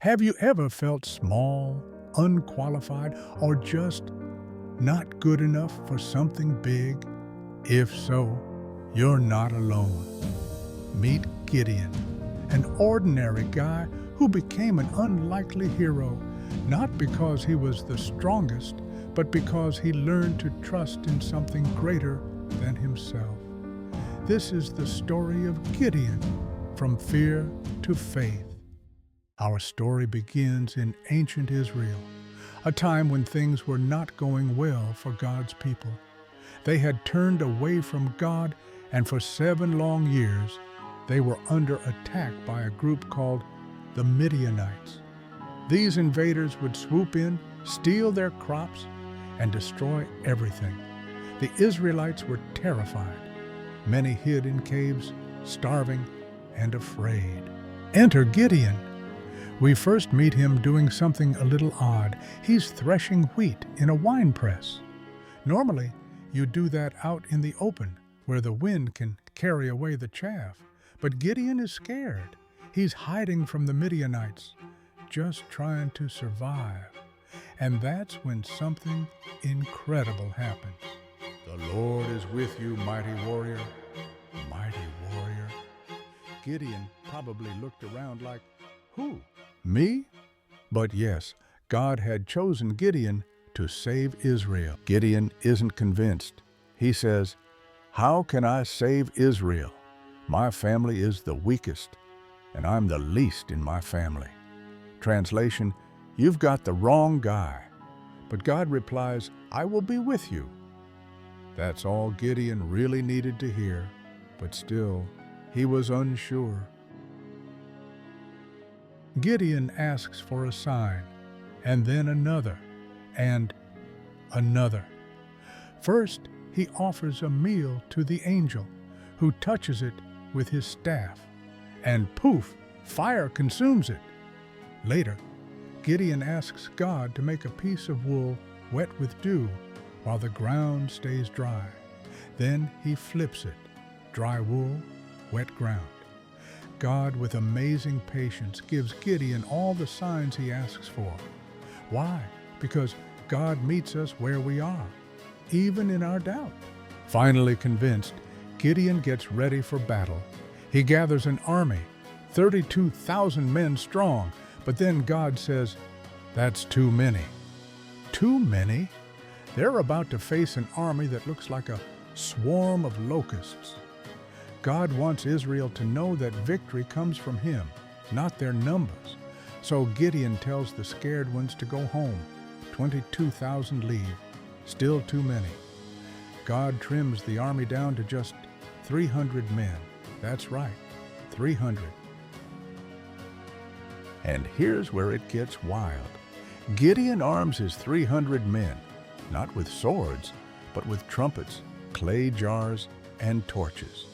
Have you ever felt small, unqualified, or just not good enough for something big? If so, you're not alone. Meet Gideon, an ordinary guy who became an unlikely hero, not because he was the strongest, but because he learned to trust in something greater than himself. This is the story of Gideon, from fear to faith. Our story begins in ancient Israel, a time when things were not going well for God's people. They had turned away from God, and for 7 long years, they were under attack by a group called the Midianites. These invaders would swoop in, steal their crops, and destroy everything. The Israelites were terrified. Many hid in caves, starving and afraid. Enter Gideon. We first meet him doing something a little odd. He's threshing wheat in a wine press. Normally, you do that out in the open, where the wind can carry away the chaff. But Gideon is scared. He's hiding from the Midianites, just trying to survive. And that's when something incredible happens. The Lord is with you, mighty warrior, mighty warrior. Gideon probably looked around like, who? Me? But yes, God had chosen Gideon to save Israel. Gideon isn't convinced. He says, "How can I save Israel? My family is the weakest, and I'm the least in my family." Translation, "You've got the wrong guy." But God replies, "I will be with you." That's all Gideon really needed to hear, but still, he was unsure. Gideon asks for a sign, and then another, and another. First, he offers a meal to the angel, who touches it with his staff, and poof, fire consumes it. Later, Gideon asks God to make a piece of wool wet with dew while the ground stays dry. Then he flips it, dry wool, wet ground. God, with amazing patience, gives Gideon all the signs he asks for. Why? Because God meets us where we are, even in our doubt. Finally convinced, Gideon gets ready for battle. He gathers an army, 32,000 men strong, but then God says, "That's too many." Too many? They're about to face an army that looks like a swarm of locusts. God wants Israel to know that victory comes from Him, not their numbers. So Gideon tells the scared ones to go home. 22,000 leave, still too many. God trims the army down to just 300 men. That's right, 300. And here's where it gets wild. Gideon arms his 300 men, not with swords, but with trumpets, clay jars, and torches.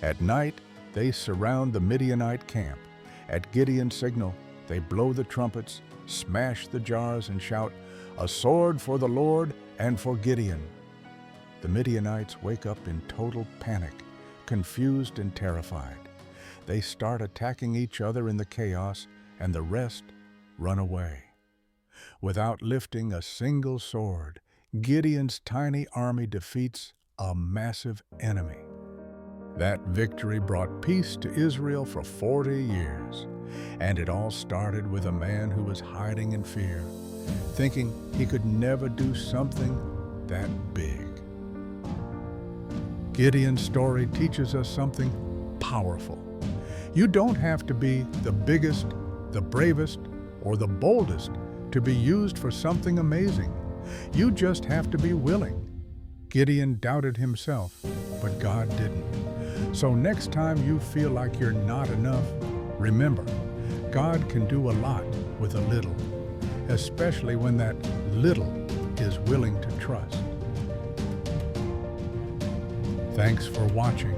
At night, they surround the Midianite camp. At Gideon's signal, they blow the trumpets, smash the jars, and shout, "A sword for the Lord and for Gideon." The Midianites wake up in total panic, confused and terrified. They start attacking each other in the chaos, and the rest run away. Without lifting a single sword, Gideon's tiny army defeats a massive enemy. That victory brought peace to Israel for 40 years, and it all started with a man who was hiding in fear, thinking he could never do something that big. Gideon's story teaches us something powerful. You don't have to be the biggest, the bravest, or the boldest to be used for something amazing. You just have to be willing. Gideon doubted himself, but God didn't. So next time you feel like you're not enough, remember, God can do a lot with a little, especially when that little is willing to trust. Thanks for watching.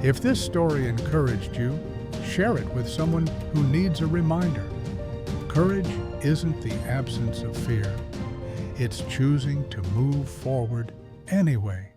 If this story encouraged you, share it with someone who needs a reminder. Courage isn't the absence of fear. It's choosing to move forward anyway.